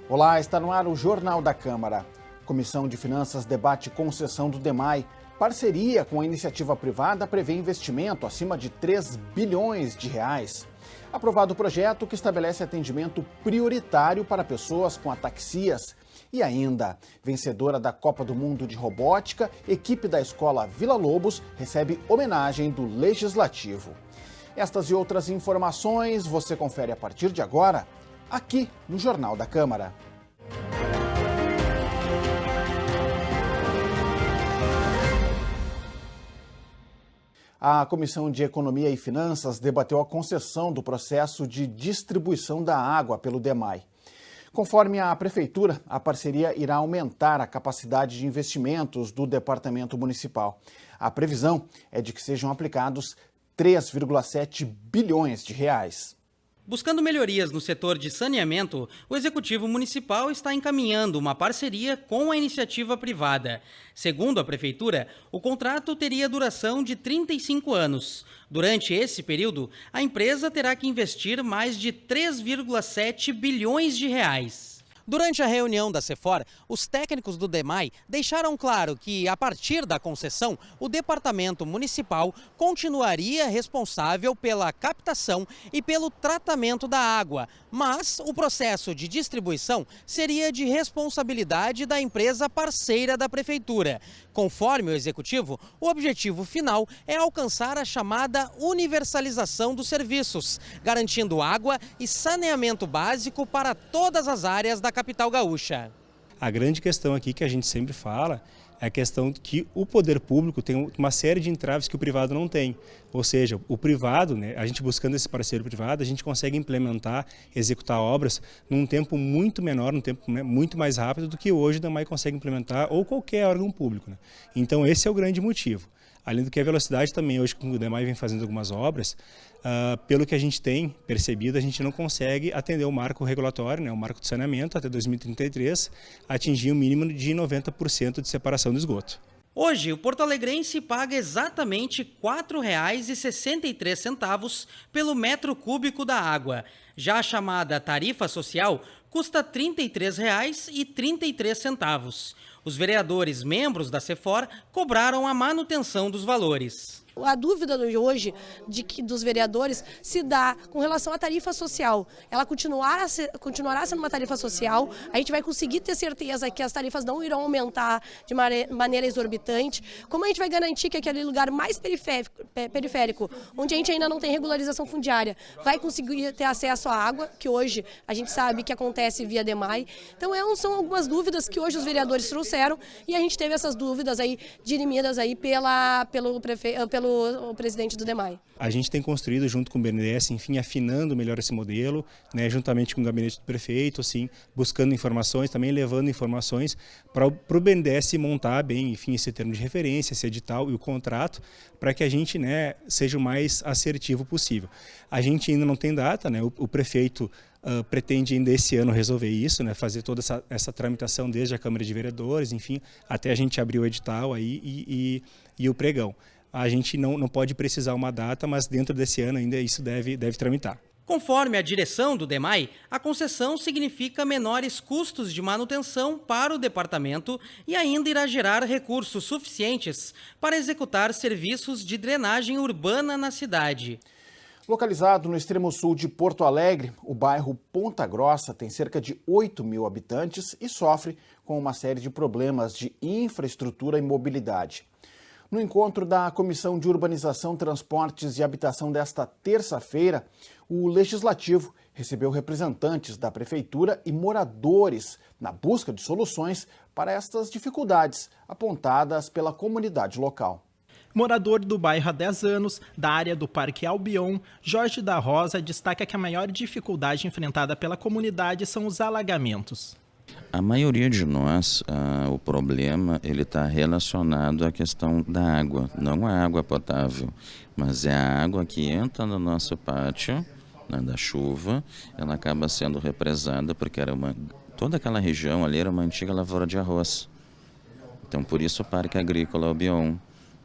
Olá, está no ar o Jornal da Câmara. Comissão de Finanças debate concessão do DEMAI. Parceria com a iniciativa privada prevê investimento acima de 3 bilhões de reais. Aprovado o projeto que estabelece atendimento prioritário para pessoas com ataxias. E ainda, vencedora da Copa do Mundo de Robótica, equipe da Escola Vila Lobos recebe homenagem do Legislativo. Estas e outras informações você confere a partir de agora, aqui no Jornal da Câmara. A Comissão de Economia e Finanças debateu a concessão do processo de distribuição da água pelo DEMAI. Conforme a Prefeitura, a parceria irá aumentar a capacidade de investimentos do Departamento Municipal. A previsão é de que sejam aplicados 3,7 bilhões de reais. Buscando melhorias no setor de saneamento, o Executivo Municipal está encaminhando uma parceria com a iniciativa privada. Segundo a Prefeitura, o contrato teria duração de 35 anos. Durante esse período, a empresa terá que investir mais de 3,7 bilhões de reais. Durante a reunião da CEFOR, os técnicos do DEMAI deixaram claro que, a partir da concessão, o Departamento Municipal continuaria responsável pela captação e pelo tratamento da água, mas o processo de distribuição seria de responsabilidade da empresa parceira da Prefeitura. Conforme o Executivo, o objetivo final é alcançar a chamada universalização dos serviços, garantindo água e saneamento básico para todas as áreas da capital gaúcha. A grande questão aqui que a gente sempre fala é a questão que o poder público tem uma série de entraves que o privado não tem. Ou seja, o privado, a gente buscando esse parceiro privado, a gente consegue implementar, executar obras num tempo muito menor, num tempo muito mais rápido do que hoje o DEMAI consegue implementar ou qualquer órgão público. Então esse é o grande motivo. Além do que a velocidade também, hoje com o DEMAI vem fazendo algumas obras, pelo que a gente tem percebido, a gente não consegue atender o marco regulatório, o marco de saneamento até 2033, atingir o mínimo de 90% de separação do esgoto. Hoje, o porto-alegrense paga exatamente R$ 4,63 pelo metro cúbico da água. Já a chamada tarifa social custa R$ 33,33. Os vereadores membros da CEFOR cobraram a manutenção dos valores. A dúvida de hoje dos vereadores se dá com relação à tarifa social. Ela continuará sendo uma tarifa social, a gente vai conseguir ter certeza que as tarifas não irão aumentar de maneira exorbitante. Como a gente vai garantir que aquele lugar mais periférico, onde a gente ainda não tem regularização fundiária, vai conseguir ter acesso à água, que hoje a gente sabe que acontece via DEMAI. Então são algumas dúvidas que hoje os vereadores trouxeram e a gente teve essas dúvidas aí dirimidas aí pelo presidente do DEMAI. A gente tem construído junto com o BNDES, enfim, afinando melhor esse modelo, juntamente com o gabinete do prefeito, assim, buscando informações, também levando informações para o BNDES montar bem, enfim, esse termo de referência, esse edital e o contrato, para que a gente, seja o mais assertivo possível. A gente ainda não tem data, o prefeito pretende ainda esse ano resolver isso, fazer toda essa tramitação desde a Câmara de Vereadores, enfim, até a gente abrir o edital aí e o pregão. A gente não pode precisar uma data, mas dentro desse ano ainda isso deve tramitar. Conforme a direção do DEMAI, a concessão significa menores custos de manutenção para o departamento e ainda irá gerar recursos suficientes para executar serviços de drenagem urbana na cidade. Localizado no extremo sul de Porto Alegre, o bairro Ponta Grossa tem cerca de 8 mil habitantes e sofre com uma série de problemas de infraestrutura e mobilidade. No encontro da Comissão de Urbanização, Transportes e Habitação desta terça-feira, o Legislativo recebeu representantes da Prefeitura e moradores na busca de soluções para estas dificuldades apontadas pela comunidade local. Morador do bairro há 10 anos, da área do Parque Albion, Jorge da Rosa destaca que a maior dificuldade enfrentada pela comunidade são os alagamentos. A maioria de nós, o problema ele está relacionado à questão da água, não a água potável, mas é a água que entra no nosso pátio, da chuva, ela acaba sendo represada porque toda aquela região ali era uma antiga lavoura de arroz. Então por isso o Parque Agrícola Albion.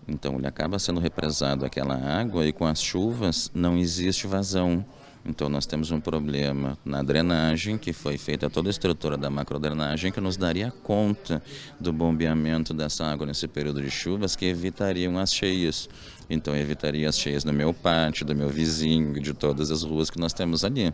Então ele acaba sendo represado aquela água e com as chuvas não existe vazão. Então nós temos um problema na drenagem, que foi feita toda a estrutura da macrodrenagem, que nos daria conta do bombeamento dessa água nesse período de chuvas, que evitariam as cheias. Então evitaria as cheias no meu pátio, do meu vizinho, de todas as ruas que nós temos ali.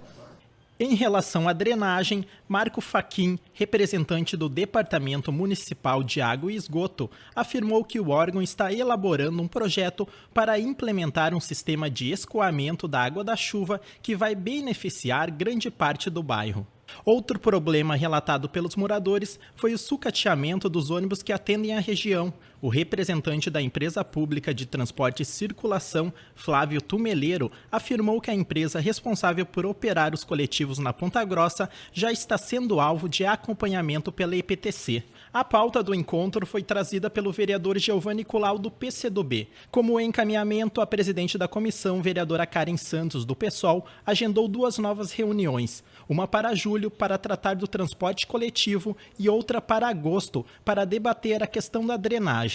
Em relação à drenagem, Marco Fachin, representante do Departamento Municipal de Água e Esgoto, afirmou que o órgão está elaborando um projeto para implementar um sistema de escoamento da água da chuva que vai beneficiar grande parte do bairro. Outro problema relatado pelos moradores foi o sucateamento dos ônibus que atendem a região. O representante da empresa pública de transporte e circulação, Flávio Tumeleiro, afirmou que a empresa responsável por operar os coletivos na Ponta Grossa já está sendo alvo de acompanhamento pela EPTC. A pauta do encontro foi trazida pelo vereador Giovanni Colau, do PCdoB. Como encaminhamento, a presidente da comissão, vereadora Karen Santos, do PSOL, agendou 2 novas reuniões. Uma para julho, para tratar do transporte coletivo, e outra para agosto, para debater a questão da drenagem.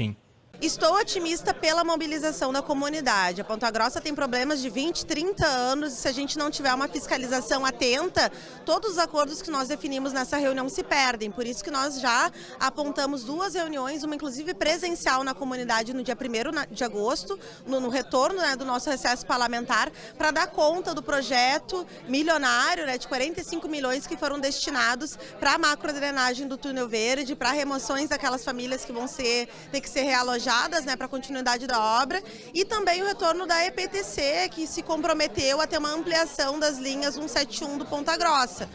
Estou otimista pela mobilização da comunidade. A Ponta Grossa tem problemas de 20, 30 anos e se a gente não tiver uma fiscalização atenta, todos os acordos que nós definimos nessa reunião se perdem. Por isso que nós já apontamos 2 reuniões, uma inclusive presencial na comunidade no dia 1º de agosto, no retorno do nosso recesso parlamentar, para dar conta do projeto milionário de 45 milhões que foram destinados para a macrodrenagem do Túnel Verde, para remoções daquelas famílias que vão ter que ser realojadas, para a continuidade da obra, e também o retorno da EPTC, que se comprometeu a ter uma ampliação das linhas 171 do Ponta Grossa.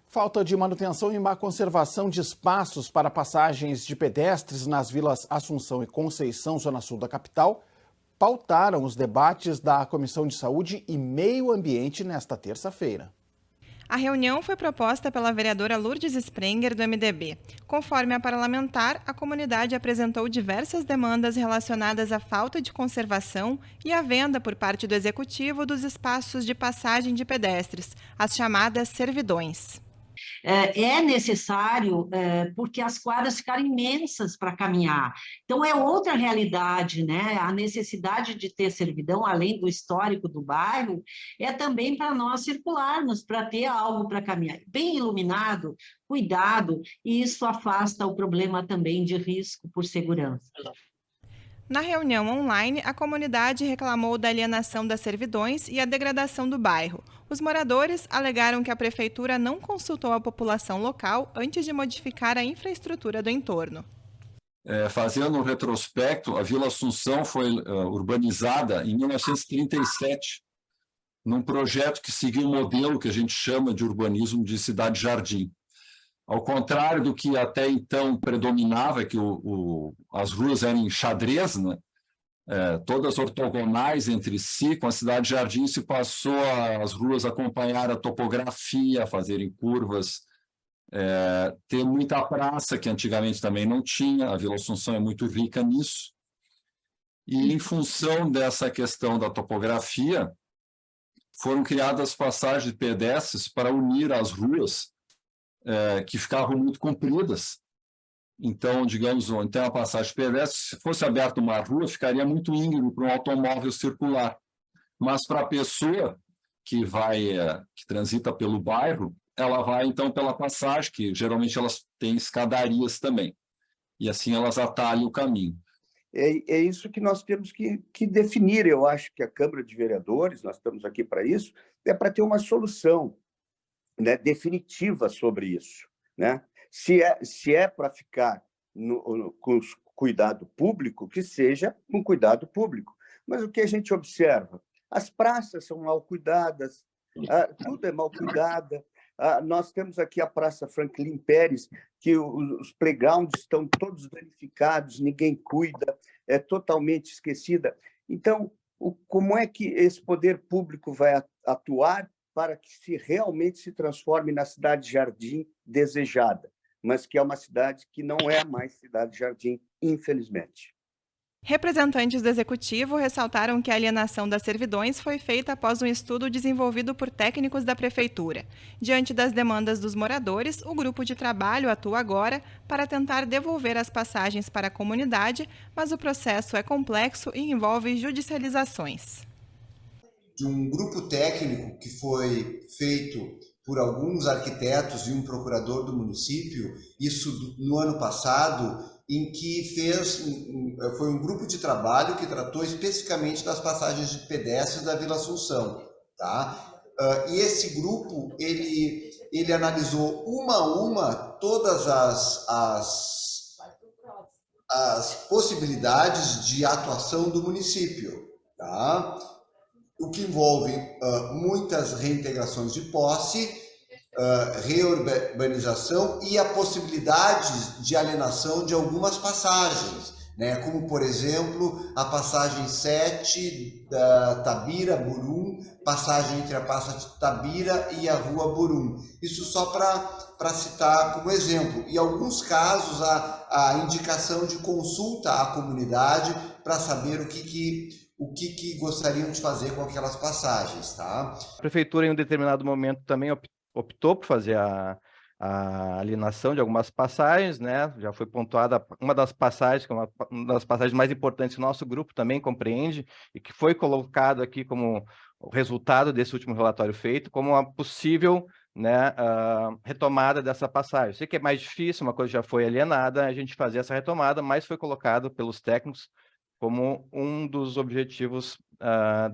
Falta de manutenção e má conservação de espaços para passagens de pedestres nas vilas Assunção e Conceição, zona sul da capital, pautaram os debates da Comissão de Saúde e Meio Ambiente nesta terça-feira. A reunião foi proposta pela vereadora Lourdes Sprenger, do MDB. Conforme a parlamentar, a comunidade apresentou diversas demandas relacionadas à falta de conservação e à venda por parte do Executivo dos espaços de passagem de pedestres, as chamadas servidões. É necessário porque as quadras ficaram imensas para caminhar. Então, é outra realidade, né? A necessidade de ter servidão, além do histórico do bairro, é também para nós circularmos, para ter algo para caminhar. Bem iluminado, cuidado, e isso afasta o problema também de risco por segurança. Na reunião online, a comunidade reclamou da alienação das servidões e a degradação do bairro. Os moradores alegaram que a prefeitura não consultou a população local antes de modificar a infraestrutura do entorno. Fazendo um retrospecto, a Vila Assunção foi urbanizada em 1937, num projeto que seguiu um modelo que a gente chama de urbanismo de cidade-jardim. Ao contrário do que até então predominava, que as ruas eram em xadrez, né? Todas ortogonais entre si, com a cidade-jardim se passou as ruas acompanhar a topografia, fazerem curvas, ter muita praça, que antigamente também não tinha, a Vila Assunção é muito rica nisso. E em função dessa questão da topografia, foram criadas passagens de pedestres para unir as ruas, que ficavam muito compridas. Então, digamos, então a passagem de pedestre, se fosse aberta uma rua, ficaria muito íngreme para um automóvel circular. Mas para a pessoa que transita pelo bairro, ela vai então pela passagem, que geralmente elas têm escadarias também. E assim elas atalham o caminho. É isso que nós temos que definir. Eu acho que a Câmara de Vereadores, nós estamos aqui para isso, é para ter uma solução, né, definitiva sobre isso, né? Se é para ficar com cuidado público, que seja um cuidado público. Mas o que a gente observa? As praças são mal cuidadas, tudo é mal cuidado. Nós temos aqui a Praça Franklin Pérez, que os playgrounds estão todos danificados, ninguém cuida, é totalmente esquecida. Então, como é que esse poder público vai atuar para que realmente se transforme na cidade-jardim desejada, mas que é uma cidade que não é mais cidade-jardim, infelizmente. Representantes do Executivo ressaltaram que a alienação das servidões foi feita após um estudo desenvolvido por técnicos da Prefeitura. Diante das demandas dos moradores, o grupo de trabalho atua agora para tentar devolver as passagens para a comunidade, mas o processo é complexo e envolve judicializações. de um grupo técnico que foi feito por alguns arquitetos e um procurador do município, isso no ano passado, em que foi um grupo de trabalho que tratou especificamente das passagens de pedestres da Vila Assunção, tá? E esse grupo, ele analisou uma a uma todas as possibilidades de atuação do município, tá? O que envolve muitas reintegrações de posse, reurbanização e a possibilidade de alienação de algumas passagens, né? Como, por exemplo, a passagem 7 da Tabira-Burum, passagem entre a Praça de Tabira e a Rua Burum. Isso só para citar como exemplo. E, em alguns casos, a indicação de consulta à comunidade para saber o que gostariam de fazer com aquelas passagens, tá? A prefeitura, em um determinado momento, também optou por fazer a alienação de algumas passagens, né? Já foi pontuada uma das passagens, que é uma das passagens mais importantes que o nosso grupo também compreende, e que foi colocado aqui como o resultado desse último relatório feito, como uma possível, né, retomada dessa passagem. Sei que é mais difícil, uma coisa já foi alienada, a gente fazer essa retomada, mas foi colocado pelos técnicos como um dos objetivos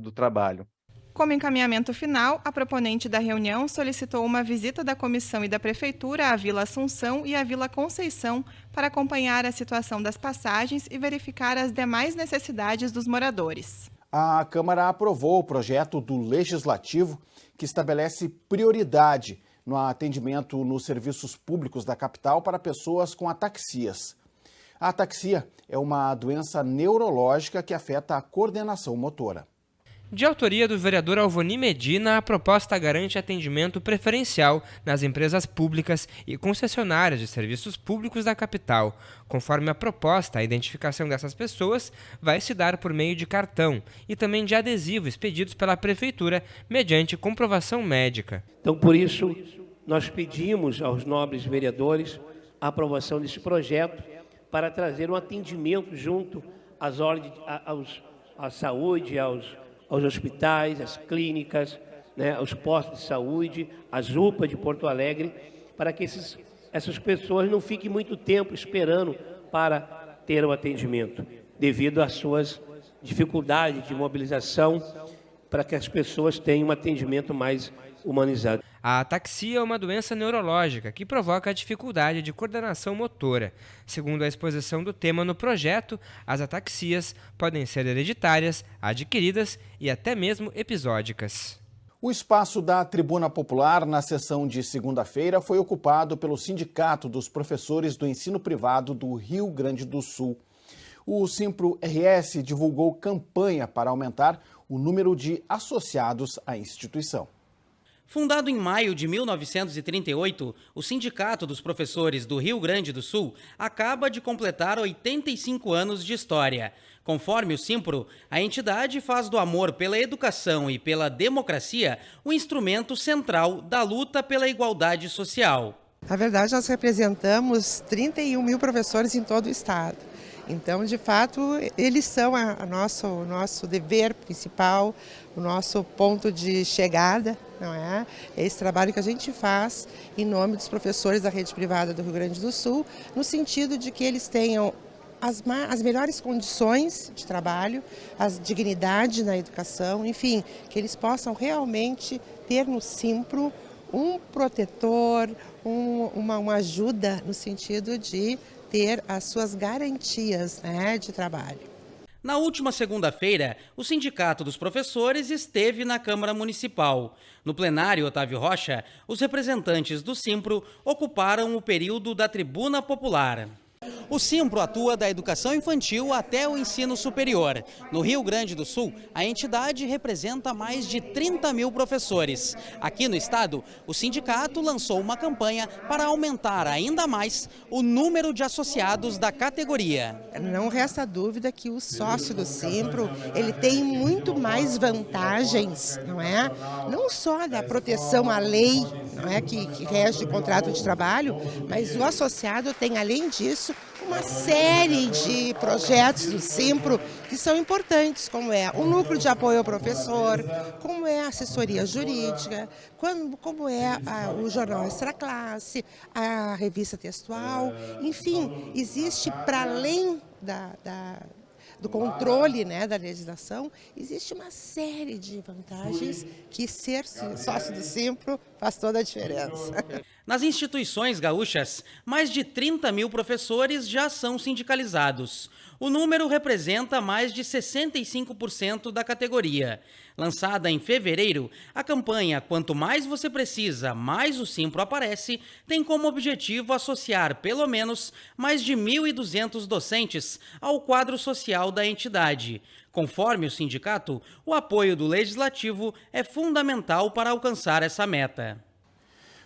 do trabalho. Como encaminhamento final, a proponente da reunião solicitou uma visita da comissão e da prefeitura à Vila Assunção e à Vila Conceição para acompanhar a situação das passagens e verificar as demais necessidades dos moradores. A Câmara aprovou o projeto do Legislativo que estabelece prioridade no atendimento nos serviços públicos da capital para pessoas com ataxias. A ataxia é uma doença neurológica que afeta a coordenação motora. De autoria do vereador Alvoni Medina, a proposta garante atendimento preferencial nas empresas públicas e concessionárias de serviços públicos da capital. Conforme a proposta, a identificação dessas pessoas vai se dar por meio de cartão e também de adesivos expedidos pela prefeitura mediante comprovação médica. Então, por isso, nós pedimos aos nobres vereadores a aprovação desse projeto para trazer um atendimento junto às ordens, à saúde, aos hospitais, às clínicas, né, aos postos de saúde, às UPA de Porto Alegre, para que essas pessoas não fiquem muito tempo esperando para ter o atendimento, devido às suas dificuldades de mobilização, para que as pessoas tenham um atendimento mais humanizado. A ataxia é uma doença neurológica que provoca a dificuldade de coordenação motora. Segundo a exposição do tema no projeto, as ataxias podem ser hereditárias, adquiridas e até mesmo episódicas. O espaço da Tribuna Popular na sessão de segunda-feira foi ocupado pelo Sindicato dos Professores do Ensino Privado do Rio Grande do Sul. O Simpro-RS divulgou campanha para aumentar o número de associados à instituição. Fundado em maio de 1938, o Sindicato dos Professores do Rio Grande do Sul acaba de completar 85 anos de história. Conforme o Simpro, a entidade faz do amor pela educação e pela democracia o instrumento central da luta pela igualdade social. Na verdade, nós representamos 31 mil professores em todo o estado. Então, de fato, eles são o nosso dever principal, o nosso ponto de chegada, não é? Esse trabalho que a gente faz em nome dos professores da rede privada do Rio Grande do Sul, no sentido de que eles tenham as melhores condições de trabalho, a dignidade na educação, enfim, que eles possam realmente ter no Simpro um protetor, uma ajuda no sentido de ter as suas garantias, né, de trabalho. Na última segunda-feira, o Sindicato dos Professores esteve na Câmara Municipal. No plenário Otávio Rocha, os representantes do Simpro ocuparam o período da Tribuna Popular. O Simpro atua da educação infantil até o ensino superior. No Rio Grande do Sul, a entidade representa mais de 30 mil professores. Aqui no estado, o sindicato lançou uma campanha para aumentar ainda mais o número de associados da categoria. Não resta dúvida que o sócio do Simpro, ele tem muito mais vantagens, não é? Não só da proteção à lei, não é, que rege o contrato de trabalho, mas o associado tem, além disso, uma série de projetos do Simpro que são importantes, como é o núcleo de apoio ao professor, como é a assessoria jurídica, como é o jornal Extra Classe, a revista textual, enfim, existe para além do controle, né, da legislação, existe uma série de vantagens que ser sócio do Simpro faz toda a diferença. Nas instituições gaúchas, mais de 30 mil professores já são sindicalizados. O número representa mais de 65% da categoria. Lançada em fevereiro, a campanha Quanto Mais Você Precisa, Mais o Simpro Aparece tem como objetivo associar pelo menos mais de 1.200 docentes ao quadro social da entidade. Conforme o sindicato, o apoio do Legislativo é fundamental para alcançar essa meta.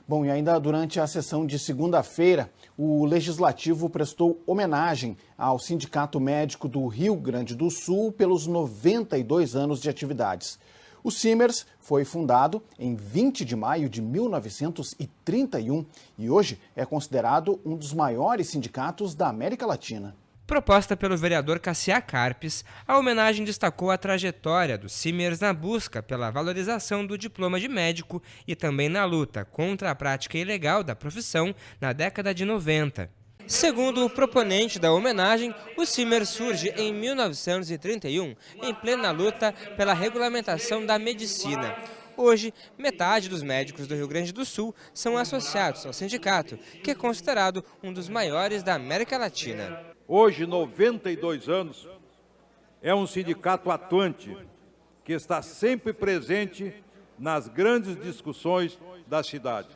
Bom, e ainda durante a sessão de segunda-feira, o Legislativo prestou homenagem ao Sindicato Médico do Rio Grande do Sul pelos 92 anos de atividades. O Simers foi fundado em 20 de maio de 1931 e hoje é considerado um dos maiores sindicatos da América Latina. Proposta pelo vereador Cassiá Carpes, a homenagem destacou a trajetória dos Simers na busca pela valorização do diploma de médico e também na luta contra a prática ilegal da profissão na década de 90. Segundo o proponente da homenagem, o Simers surge em 1931, em plena luta pela regulamentação da medicina. Hoje, metade dos médicos do Rio Grande do Sul são associados ao sindicato, que é considerado um dos maiores da América Latina. Hoje, 92 anos, é um sindicato atuante, que está sempre presente nas grandes discussões da cidade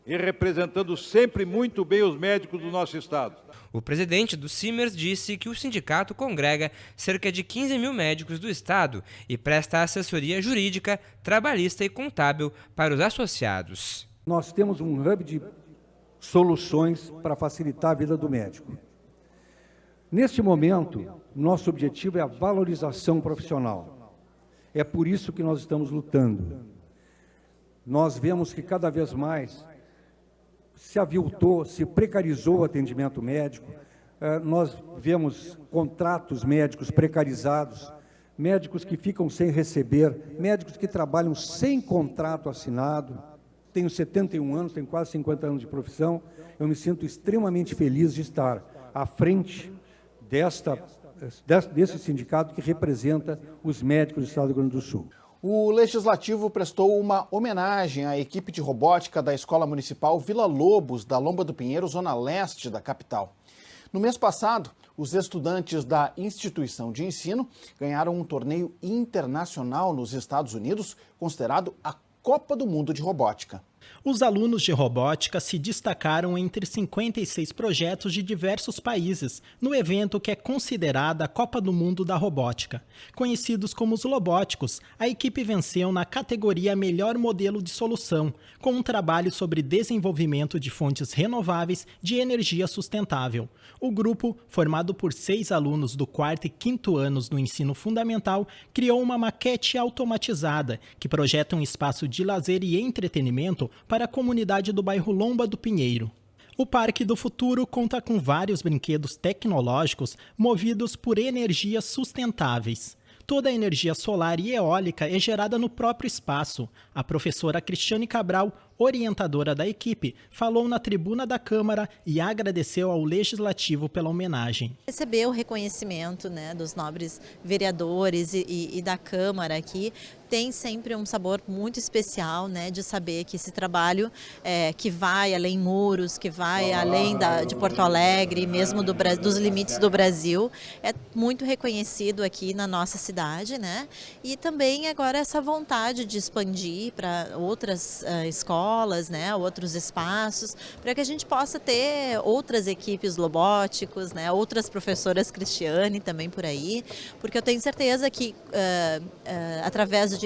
e representando sempre muito bem os médicos do nosso estado. O presidente do Simers disse que o sindicato congrega cerca de 15 mil médicos do estado e presta assessoria jurídica, trabalhista e contábil para os associados. Nós temos um hub de soluções para facilitar a vida do médico. Neste momento, nosso objetivo é a valorização profissional. É por isso que nós estamos lutando. Nós vemos que cada vez mais se aviltou, se precarizou o atendimento médico, nós vemos contratos médicos precarizados, médicos que ficam sem receber, médicos que trabalham sem contrato assinado. Tenho 71 anos, tenho quase 50 anos de profissão, eu me sinto extremamente feliz de estar à frente desse sindicato que representa os médicos do estado do Rio Grande do Sul. O Legislativo prestou uma homenagem à equipe de robótica da Escola Municipal Vila Lobos, da Lomba do Pinheiro, zona leste da capital. No mês passado, os estudantes da instituição de ensino ganharam um torneio internacional nos Estados Unidos, considerado a Copa do Mundo de Robótica. Os alunos de robótica se destacaram entre 56 projetos de diversos países no evento que é considerada a Copa do Mundo da Robótica. Conhecidos como os Lobóticos, a equipe venceu na categoria Melhor Modelo de Solução, com um trabalho sobre desenvolvimento de fontes renováveis de energia sustentável. O grupo, formado por 6 alunos do 4º e 5º anos do ensino fundamental, criou uma maquete automatizada que projeta um espaço de lazer e entretenimento para a comunidade do bairro Lomba do Pinheiro. O Parque do Futuro conta com vários brinquedos tecnológicos movidos por energias sustentáveis. Toda a energia solar e eólica é gerada no próprio espaço. A professora Cristiane Cabral, orientadora da equipe, falou na tribuna da Câmara e agradeceu ao Legislativo pela homenagem. Receber o reconhecimento, né, dos nobres vereadores e da Câmara aqui tem sempre um sabor muito especial, né, de saber que esse trabalho que vai além muros, que vai além de Porto Alegre, mesmo dos limites do Brasil, é muito reconhecido aqui na nossa cidade, né? E também agora essa vontade de expandir para outras escolas, né, outros espaços, para que a gente possa ter outras equipes lobóticos, né, outras professoras Cristiane também por aí, porque eu tenho certeza que através de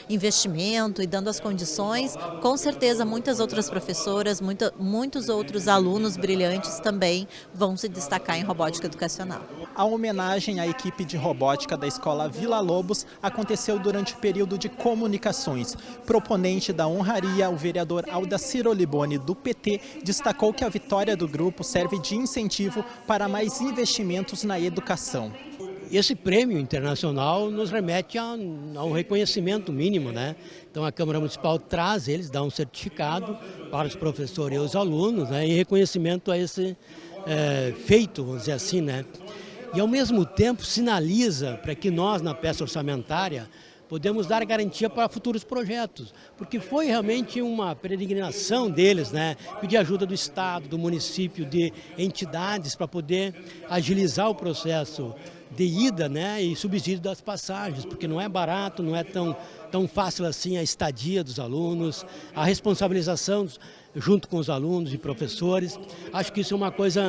investimento e dando as condições, com certeza muitas outras professoras, muitos outros alunos brilhantes também vão se destacar em robótica educacional. A homenagem à equipe de robótica da Escola Vila Lobos aconteceu durante o período de comunicações. Proponente da honraria, o vereador Aldacir Oliboni, do PT, destacou que a vitória do grupo serve de incentivo para mais investimentos na educação. Esse prêmio internacional nos remete a um reconhecimento mínimo, né? Então a Câmara Municipal traz eles, dá um certificado para os professores e os alunos, né? Em reconhecimento a esse feito, vamos dizer assim, né? E ao mesmo tempo sinaliza para que nós, na peça orçamentária, podemos dar garantia para futuros projetos, porque foi realmente uma peregrinação deles, né? Pedir ajuda do Estado, do município, de entidades para poder agilizar o processo de ida, né? E subsídio das passagens, porque não é barato, não é tão fácil assim a estadia dos alunos, a responsabilização junto com os alunos e professores. Acho que isso é uma coisa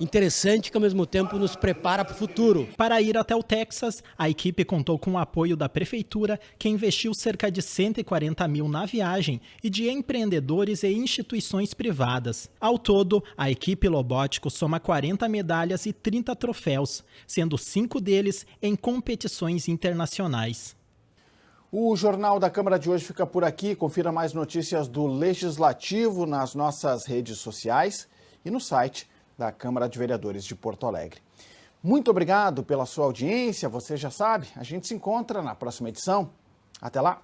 interessante que ao mesmo tempo nos prepara para o futuro. Para ir até o Texas, a equipe contou com o apoio da prefeitura, que investiu cerca de 140 mil na viagem, e de empreendedores e instituições privadas. Ao todo, a equipe Lobótico soma 40 medalhas e 30 troféus, sendo 5 deles em competições internacionais. O Jornal da Câmara de hoje fica por aqui. Confira mais notícias do Legislativo nas nossas redes sociais e no site da Câmara de Vereadores de Porto Alegre. Muito obrigado pela sua audiência. Você já sabe, a gente se encontra na próxima edição. Até lá!